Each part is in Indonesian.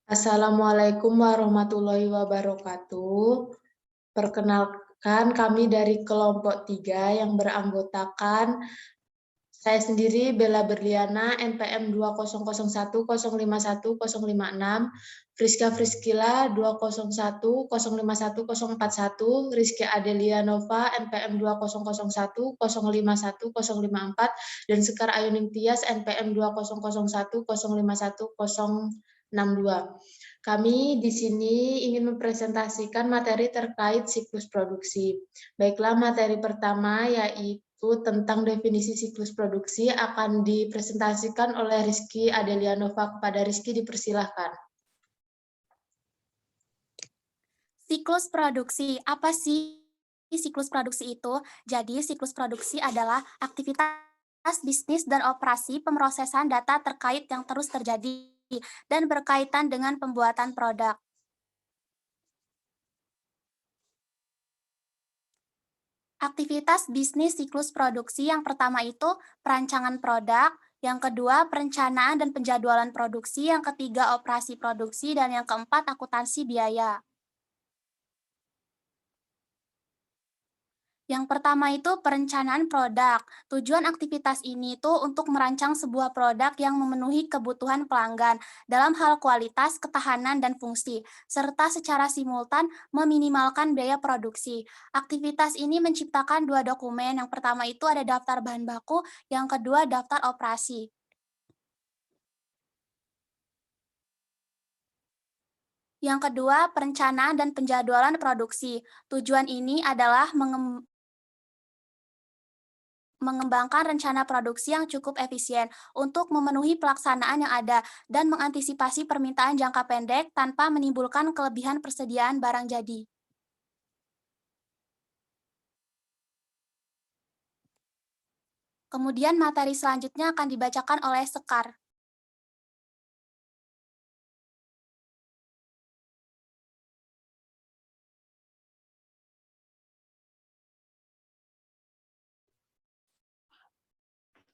Assalamualaikum warahmatullahi wabarakatuh. Perkenalkan, kami dari kelompok 3 yang beranggotakan saya sendiri, Bella Berliana, NPM 2001051051056, Friska Friskila 201051041, Rizky Adelia Nova, NPM 2001051051054, dan Sekar Ayuning Tias, NPM 2001051051062. Kami di sini ingin mempresentasikan materi terkait siklus produksi. Baiklah, materi pertama yaitu tentang definisi siklus produksi akan dipresentasikan oleh Rizky Adelianova. Kepada Rizky dipersilahkan. Siklus produksi, apa sih siklus produksi itu? Jadi siklus produksi adalah aktivitas bisnis dan operasi pemrosesan data terkait yang terus terjadi dan berkaitan dengan pembuatan produk. Aktivitas bisnis siklus produksi yang pertama itu perancangan produk, yang kedua perencanaan dan penjadwalan produksi, yang ketiga operasi produksi, dan yang keempat akuntansi biaya. Yang pertama itu perencanaan produk. Tujuan aktivitas ini tuh untuk merancang sebuah produk yang memenuhi kebutuhan pelanggan dalam hal kualitas, ketahanan, dan fungsi, serta secara simultan meminimalkan biaya produksi. Aktivitas ini menciptakan dua dokumen. Yang pertama itu ada daftar bahan baku, yang kedua daftar operasi. Yang kedua, perencanaan dan penjadwalan produksi. Tujuan ini adalah mengembangkan rencana produksi yang cukup efisien untuk memenuhi pelaksanaan yang ada dan mengantisipasi permintaan jangka pendek tanpa menimbulkan kelebihan persediaan barang jadi. Kemudian materi selanjutnya akan dibacakan oleh Sekar.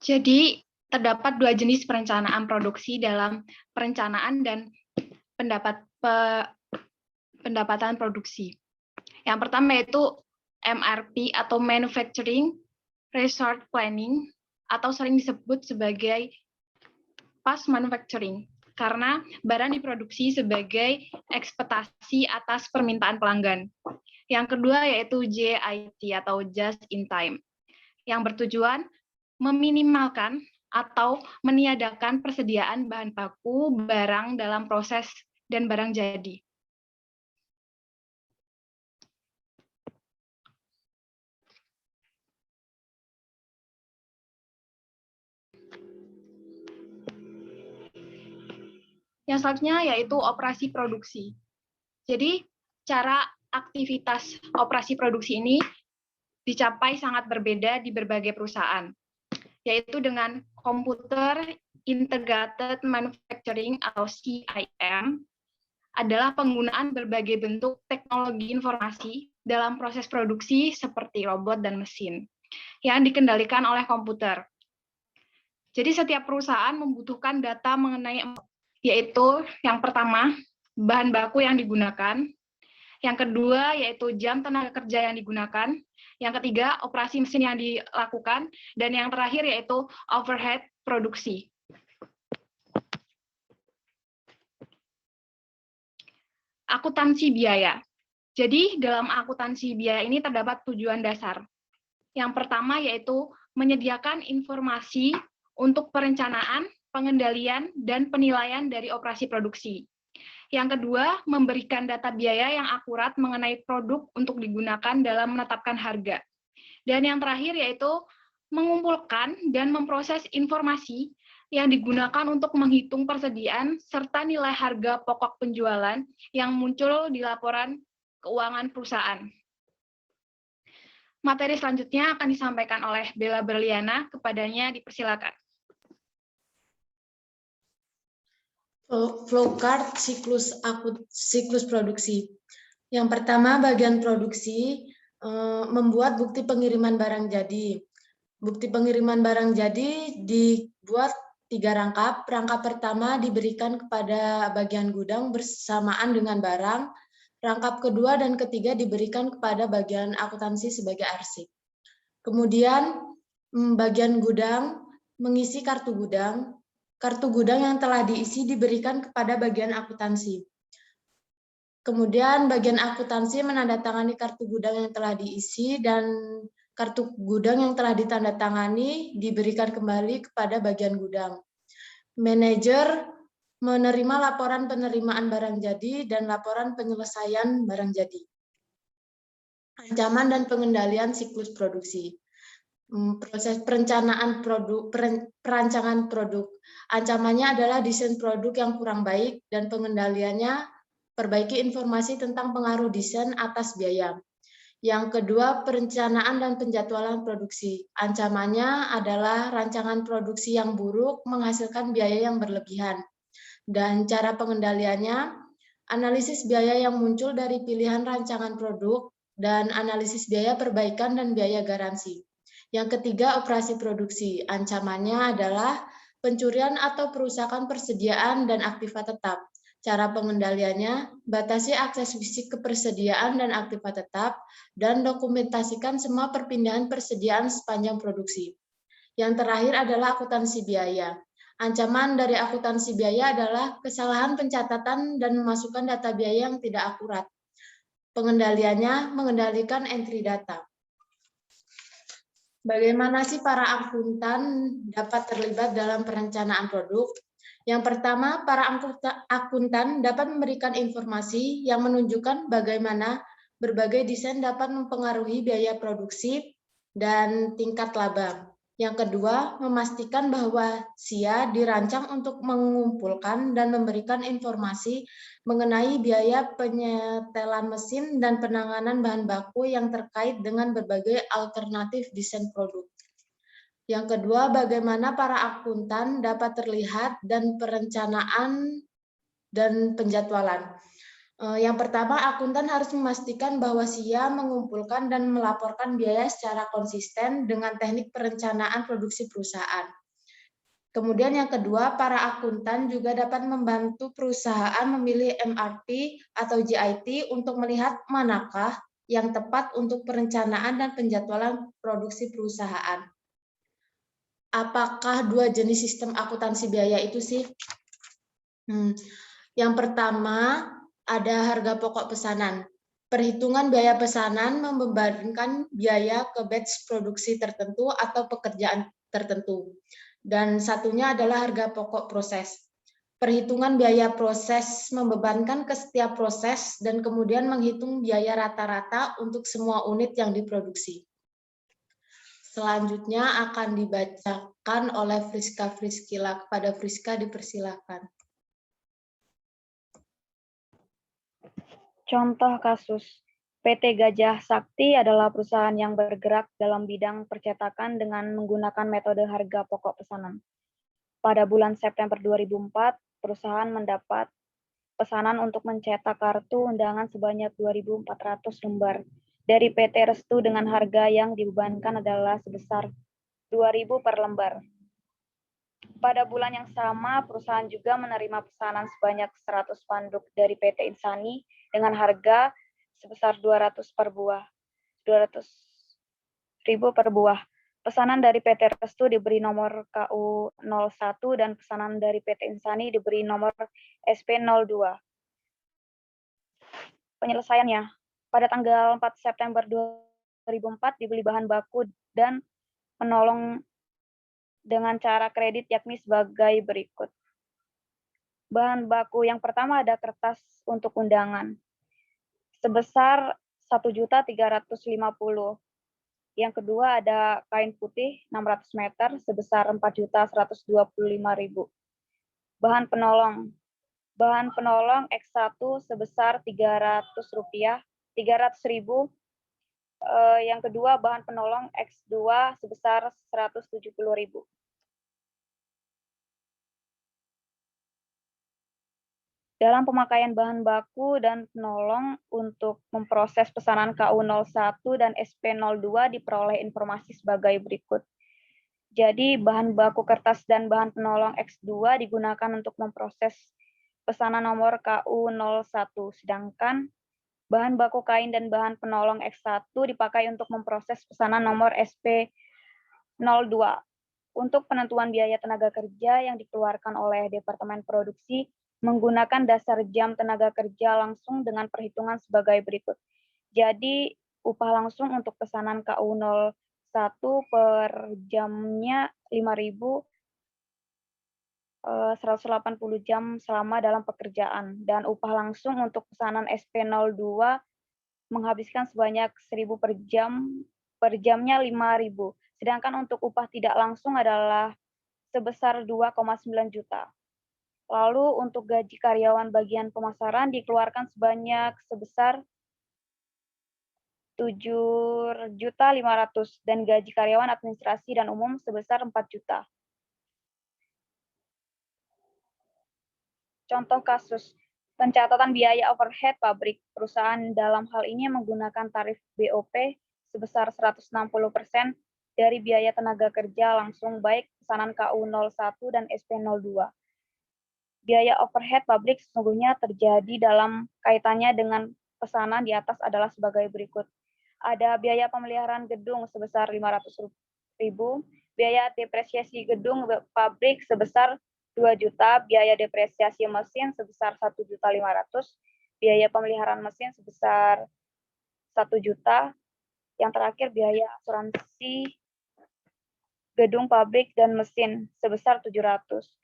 Jadi, terdapat dua jenis perencanaan produksi dalam perencanaan dan pendapatan produksi. Yang pertama yaitu MRP atau Manufacturing Resource Planning, atau sering disebut sebagai Past Manufacturing, karena barang diproduksi sebagai ekspektasi atas permintaan pelanggan. Yang kedua yaitu JIT atau Just in Time, yang bertujuan meminimalkan atau meniadakan persediaan bahan baku barang dalam proses dan barang jadi. Yang selanjutnya yaitu operasi produksi. Jadi, cara aktivitas operasi produksi ini dicapai sangat berbeda di berbagai perusahaan, yaitu dengan Computer Integrated Manufacturing atau CIM, adalah penggunaan berbagai bentuk teknologi informasi dalam proses produksi seperti robot dan mesin yang dikendalikan oleh komputer. Jadi setiap perusahaan membutuhkan data mengenai, yaitu yang pertama, bahan baku yang digunakan, yang kedua yaitu jam tenaga kerja yang digunakan, yang ketiga operasi mesin yang dilakukan, dan yang terakhir yaitu overhead produksi. Akuntansi biaya. Jadi dalam akuntansi biaya ini terdapat tujuan dasar. Yang pertama yaitu menyediakan informasi untuk perencanaan, pengendalian, dan penilaian dari operasi produksi. Yang kedua, memberikan data biaya yang akurat mengenai produk untuk digunakan dalam menetapkan harga. Dan yang terakhir yaitu mengumpulkan dan memproses informasi yang digunakan untuk menghitung persediaan serta nilai harga pokok penjualan yang muncul di laporan keuangan perusahaan. Materi selanjutnya akan disampaikan oleh Bella Berliana, kepadanya dipersilakan. Flowchart siklus produksi. Yang pertama, bagian produksi membuat bukti pengiriman barang jadi. Bukti pengiriman barang jadi dibuat 3 rangkap. Rangkap pertama diberikan kepada bagian gudang bersamaan dengan barang. Rangkap kedua dan ketiga diberikan kepada bagian akuntansi sebagai arsip. Kemudian bagian gudang mengisi kartu gudang. Kartu gudang yang telah diisi diberikan kepada bagian akuntansi. Kemudian bagian akuntansi menandatangani kartu gudang yang telah diisi dan kartu gudang yang telah ditandatangani diberikan kembali kepada bagian gudang. Manajer menerima laporan penerimaan barang jadi dan laporan penyelesaian barang jadi. Ancaman dan pengendalian siklus produksi. Proses perencanaan perancangan produk. Ancamannya adalah desain produk yang kurang baik dan pengendaliannya perbaiki informasi tentang pengaruh desain atas biaya. Yang kedua, perencanaan dan penjadwalan produksi. Ancamannya adalah rancangan produksi yang buruk menghasilkan biaya yang berlebihan. Dan cara pengendaliannya, analisis biaya yang muncul dari pilihan rancangan produk dan analisis biaya perbaikan dan biaya garansi. Yang ketiga, operasi produksi. Ancamannya adalah pencurian atau perusakan persediaan dan aktiva tetap. Cara pengendaliannya, batasi akses fisik ke persediaan dan aktiva tetap, dan dokumentasikan semua perpindahan persediaan sepanjang produksi. Yang terakhir adalah akuntansi biaya. Ancaman dari akuntansi biaya adalah kesalahan pencatatan dan memasukkan data biaya yang tidak akurat. Pengendaliannya mengendalikan entry data. Bagaimana sih para akuntan dapat terlibat dalam perencanaan produk? Yang pertama, para akuntan dapat memberikan informasi yang menunjukkan bagaimana berbagai desain dapat mempengaruhi biaya produksi dan tingkat laba. Yang kedua, memastikan bahwa SIA dirancang untuk mengumpulkan dan memberikan informasi mengenai biaya penyetelan mesin dan penanganan bahan baku yang terkait dengan berbagai alternatif desain produk. Yang kedua, bagaimana para akuntan dapat terlihat dan perencanaan dan penjadwalan. Yang pertama, akuntan harus memastikan bahwa SIA mengumpulkan dan melaporkan biaya secara konsisten dengan teknik perencanaan produksi perusahaan. Kemudian yang kedua, para akuntan juga dapat membantu perusahaan memilih MRP atau JIT untuk melihat manakah yang tepat untuk perencanaan dan penjadwalan produksi perusahaan. Apakah dua jenis sistem akuntansi biaya itu sih? Yang pertama, ada harga pokok pesanan. Perhitungan biaya pesanan membebankan biaya ke batch produksi tertentu atau pekerjaan tertentu. Dan satunya adalah harga pokok proses. Perhitungan biaya proses membebankan ke setiap proses dan kemudian menghitung biaya rata-rata untuk semua unit yang diproduksi. Selanjutnya akan dibacakan oleh Friska Friskila. Kepada Friska dipersilakan. Contoh kasus, PT Gajah Sakti adalah perusahaan yang bergerak dalam bidang percetakan dengan menggunakan metode harga pokok pesanan. Pada bulan September 2004, perusahaan mendapat pesanan untuk mencetak kartu undangan sebanyak 2.400 lembar dari PT Restu dengan harga yang dibebankan adalah sebesar 2.000 per lembar. Pada bulan yang sama, perusahaan juga menerima pesanan sebanyak 100 spanduk dari PT Insani dengan harga sebesar 200 ribu per buah. Pesanan dari PT Restu diberi nomor KU 01 dan pesanan dari PT Insani diberi nomor SP 02. Penyelesaiannya, pada tanggal 4 September 2004 dibeli bahan baku dan penolong dengan cara kredit yakni sebagai berikut. Bahan baku yang pertama ada kertas untuk undangan sebesar 1.350.000. Yang kedua ada kain putih 600 meter sebesar 4.125.000. Bahan penolong X1 sebesar Rp300.000. Yang kedua bahan penolong X2 sebesar Rp170.000. Dalam pemakaian bahan baku dan penolong untuk memproses pesanan KU 01 dan SP 02 diperoleh informasi sebagai berikut. Jadi bahan baku kertas dan bahan penolong X2 digunakan untuk memproses pesanan nomor KU01, sedangkan bahan baku kain dan bahan penolong X1 dipakai untuk memproses pesanan nomor SP02. Untuk penentuan biaya tenaga kerja yang dikeluarkan oleh Departemen Produksi menggunakan dasar jam tenaga kerja langsung dengan perhitungan sebagai berikut. Jadi upah langsung untuk pesanan KU01 per jamnya 5.180 jam selama dalam pekerjaan, dan upah langsung untuk pesanan SP02 menghabiskan sebanyak 1.000 per jamnya 5.000. Sedangkan untuk upah tidak langsung adalah sebesar 2,9 juta. Lalu untuk gaji karyawan bagian pemasaran dikeluarkan sebesar 7.500.000 dan gaji karyawan administrasi dan umum sebesar 4 juta. Contoh kasus pencatatan biaya overhead pabrik. Perusahaan dalam hal ini menggunakan tarif BOP sebesar 160% dari biaya tenaga kerja langsung baik pesanan KU01 dan SP02. Biaya overhead pabrik sesungguhnya terjadi dalam kaitannya dengan pesanan di atas adalah sebagai berikut. Ada biaya pemeliharaan gedung sebesar 500.000, biaya depresiasi gedung pabrik sebesar 2 juta, biaya depresiasi mesin sebesar 1.500.000, biaya pemeliharaan mesin sebesar 1 juta, yang terakhir biaya asuransi gedung pabrik dan mesin sebesar 700.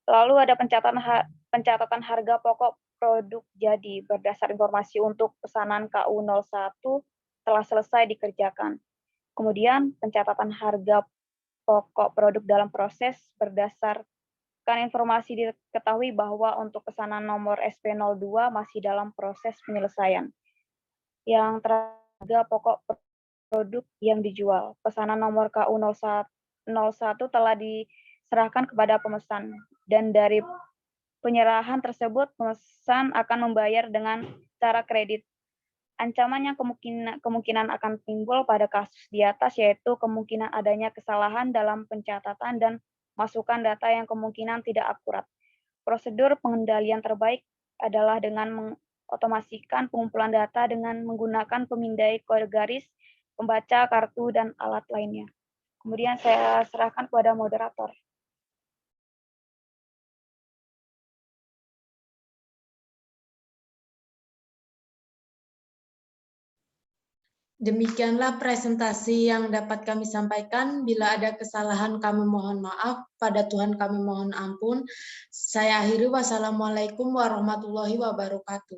Lalu ada pencatatan harga pokok produk jadi berdasar informasi untuk pesanan KU01 telah selesai dikerjakan. Kemudian pencatatan harga pokok produk dalam proses berdasarkan informasi diketahui bahwa untuk pesanan nomor SP02 masih dalam proses penyelesaian. Yang terakhir harga pokok produk yang dijual. Pesanan nomor KU01 telah diserahkan kepada pemesan, dan dari penyerahan tersebut pemesan akan membayar dengan cara kredit. Ancaman yang kemungkinan akan timbul pada kasus di atas yaitu kemungkinan adanya kesalahan dalam pencatatan dan masukan data yang kemungkinan tidak akurat. Prosedur pengendalian terbaik adalah dengan mengotomasikan pengumpulan data dengan menggunakan pemindai kode garis, pembaca kartu, dan alat lainnya. Kemudian saya serahkan kepada moderator. Demikianlah presentasi yang dapat kami sampaikan. Bila ada kesalahan kami mohon maaf, pada Tuhan kami mohon ampun. Saya akhiri, wassalamualaikum warahmatullahi wabarakatuh.